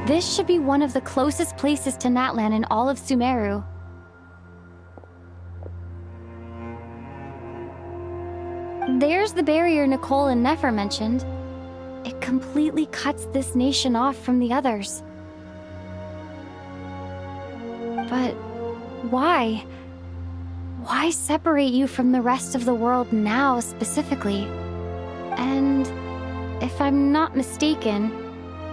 This should be one of the closest places to Natlan in all of Sumeru. There's the barrier Nicole and Nefer mentioned. It completely cuts this nation off from the others. But why? Why separate you from the rest of the world now, specifically? And if I'm not mistaken,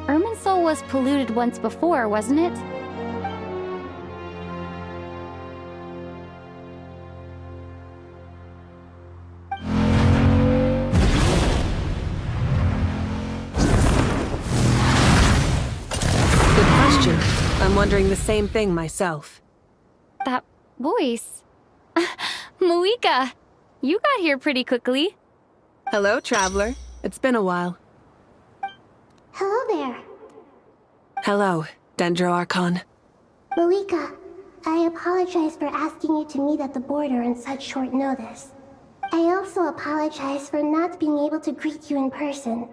Irminsul was polluted once before, wasn't it? Good question. I'm wondering the same thing myself. That voice. Mavuika, you got here pretty quickly. Hello, traveler. It's been a while. Hello there. Hello, Dendro Archon. Mavuika, I apologize for asking you to meet at the border on such short notice. I also apologize for not being able to greet you in person.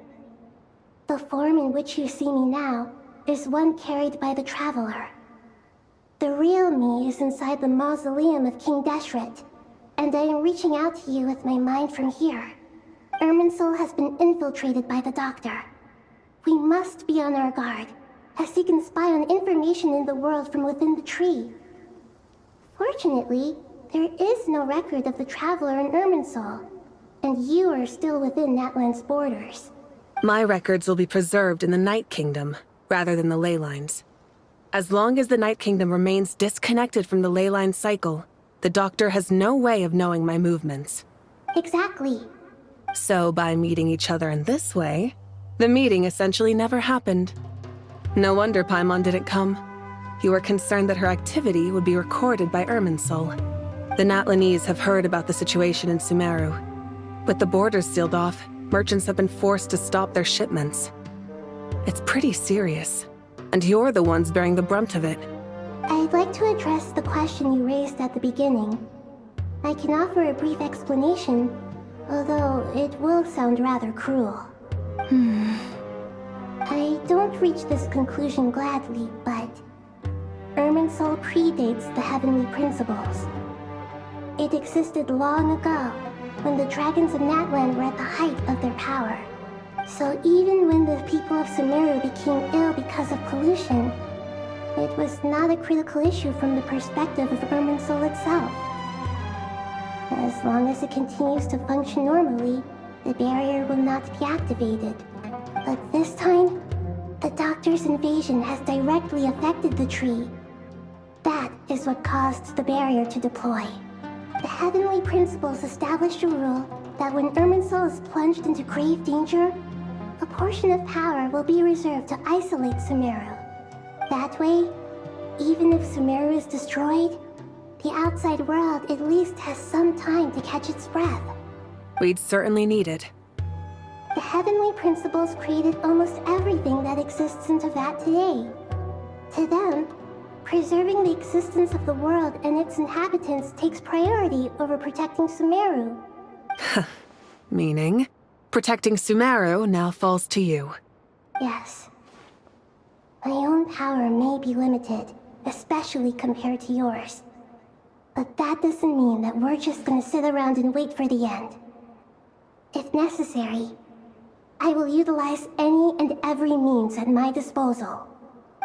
The form in which you see me now is one carried by the Traveler. The real me is inside the mausoleum of King Deshret, and I am reaching out to you with my mind from here. Irminsul has been infiltrated by the Doctor. We must be on our guard, as he can spy on information in the world from within the tree. Fortunately, there is no record of the Traveler in Irminsul, and you are still within Natlan's borders. My records will be preserved in the Night Kingdom, rather than the ley lines. As long as the Night Kingdom remains disconnected from the ley line cycle, the Doctor has no way of knowing my movements. Exactly. So by meeting each other in this way, the meeting essentially never happened. No wonder Paimon didn't come. You were concerned that her activity would be recorded by Irminsul. The Natlanese have heard about the situation in Sumeru. With the borders sealed off, merchants have been forced to stop their shipments. It's pretty serious, and you're the ones bearing the brunt of it. I'd like to address the question you raised at the beginning. I can offer a brief explanation, although it will sound rather cruel. I don't reach this conclusion gladly, but Irminsul predates the Heavenly Principles. It existed long ago, when the dragons of Natlan were at the height of their power. So even when the people of Sumeru became ill because of pollution, it was not a critical issue from the perspective of Irminsul itself. As long as it continues to function normally, the barrier will not be activated. But this time, the Doctor's invasion has directly affected the tree. That is what caused the barrier to deploy. The Heavenly Principles established a rule that when Irminsul is plunged into grave danger, a portion of power will be reserved to isolate Sumeru. That way, even if Sumeru is destroyed, the outside world at least has some time to catch its breath. We'd certainly need it. The Heavenly Principles created almost everything that exists in Teyvat today. To them, preserving the existence of the world and its inhabitants takes priority over protecting Sumeru. Meaning, protecting Sumeru now falls to you. Yes. My own power may be limited, especially compared to yours. But that doesn't mean that we're just gonna sit around and wait for the end. If necessary, I will utilize any and every means at my disposal.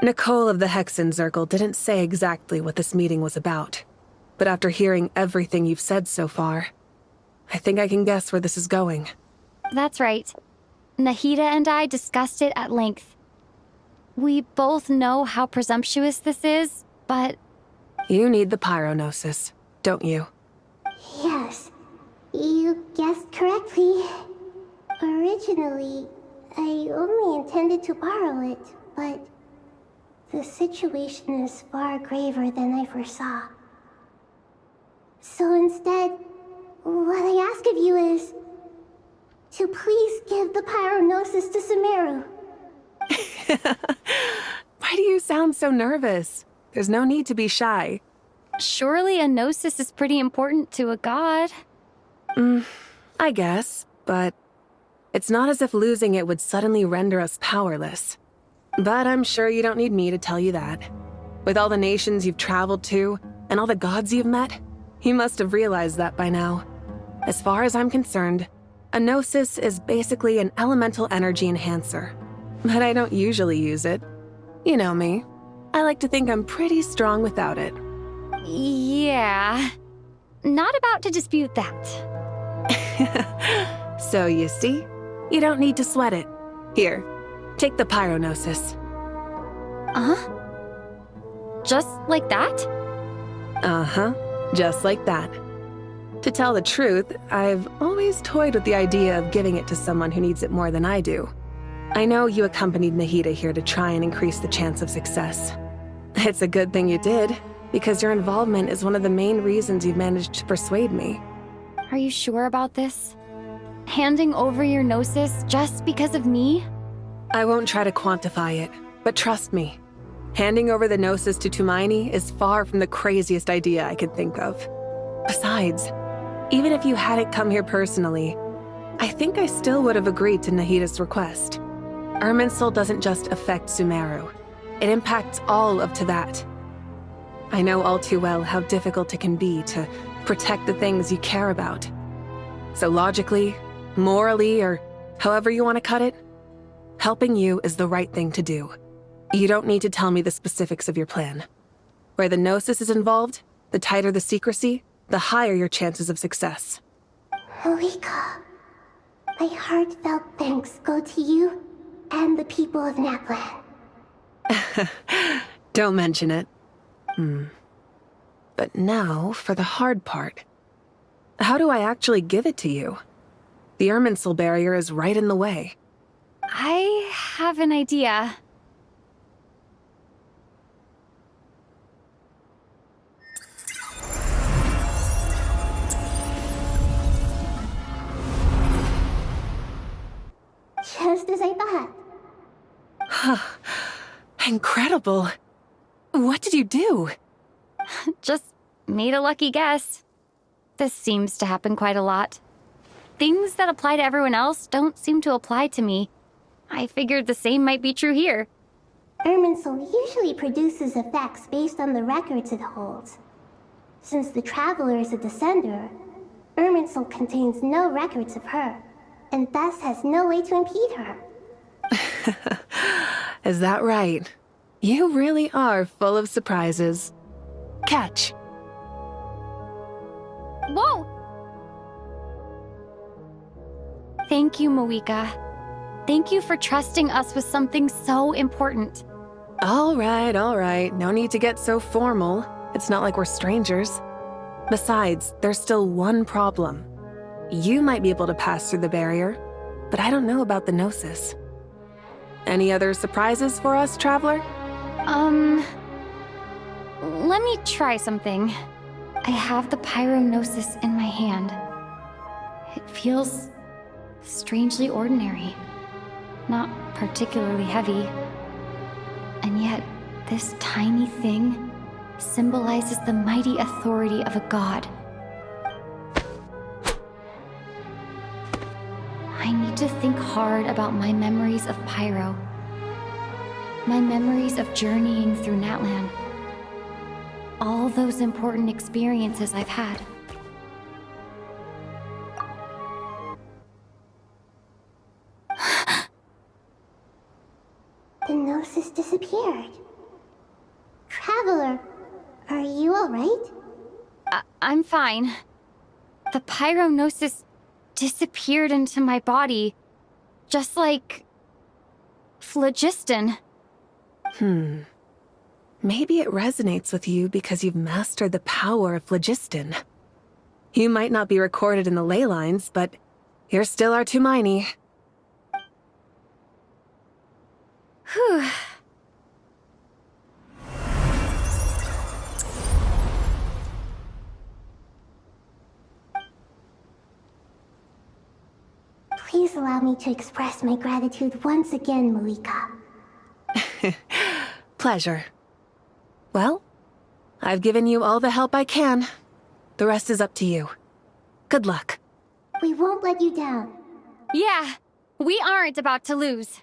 Nicole of the Hexen Circle didn't say exactly what this meeting was about. But after hearing everything you've said so far, I think I can guess where this is going. That's right. Nahida and I discussed it at length. We both know how presumptuous this is, but... You need the Gnosis, don't you? Yes, you guessed correctly. Originally, I only intended to borrow it, but the situation is far graver than I foresaw. So instead, what I ask of you is to please give the Gnosis to Sumeru. Why do you sound so nervous? There's no need to be shy. Surely a Gnosis is pretty important to a god. I guess, but it's not as if losing it would suddenly render us powerless. But I'm sure you don't need me to tell you that. With all the nations you've traveled to, and all the gods you've met, you must have realized that by now. As far as I'm concerned, a Gnosis is basically an elemental energy enhancer. But I don't usually use it. You know me. I like to think I'm pretty strong without it. Yeah. Not about to dispute that. So you see, you don't need to sweat it. Here, take the Gnosis. Just like that? Uh-huh, just like that. To tell the truth, I've always toyed with the idea of giving it to someone who needs it more than I do. I know you accompanied Nahida here to try and increase the chance of success. It's a good thing you did, because your involvement is one of the main reasons you've managed to persuade me. Are you sure about this? Handing over your Gnosis just because of me? I won't try to quantify it, but trust me. Handing over the Gnosis to Tumaini is far from the craziest idea I could think of. Besides, even if you hadn't come here personally, I think I still would have agreed to Nahida's request. Irminsul doesn't just affect Sumeru. It impacts all of Teyvat. I know all too well how difficult it can be to protect the things you care about. So logically, morally, or however you want to cut it, helping you is the right thing to do. You don't need to tell me the specifics of your plan. Where the Gnosis is involved, the tighter the secrecy, the higher your chances of success. Mavuika, my heartfelt thanks go to you and the people of Naplan. Don't mention it. But now for the hard part. How do I actually give it to you? The Irminsul barrier is right in the way. I have an idea. Just as I thought. Incredible. What did you do? Just made a lucky guess. This seems to happen quite a lot. Things that apply to everyone else don't seem to apply to me. I figured the same might be true here. Irminsul usually produces effects based on the records it holds. Since the Traveler is a descender, Irminsul contains no records of her, and thus has no way to impede her. Is that right? You really are full of surprises. Catch. Whoa! Thank you, Mavuika. Thank you for trusting us with something so important. All right. No need to get so formal. It's not like we're strangers. Besides, there's still one problem. You might be able to pass through the barrier, but I don't know about the Gnosis. Any other surprises for us, Traveler? Let me try something. I have the Gnosis in my hand. It feels strangely ordinary. Not particularly heavy. And yet, this tiny thing symbolizes the mighty authority of a god. I need to think hard about my memories of Pyro. My memories of journeying through Natlan. All those important experiences I've had. The Gnosis disappeared. Traveler, are you alright? I'm fine. The Gnosis disappeared into my body, just like phlogiston. Maybe it resonates with you because you've mastered the power of phlogiston. You might not be recorded in the ley lines, but you're still our Tumaini. Whew. Please allow me to express my gratitude once again, Mavuika. Pleasure. Well, I've given you all the help I can. The rest is up to you. Good luck. We won't let you down. Yeah, we aren't about to lose.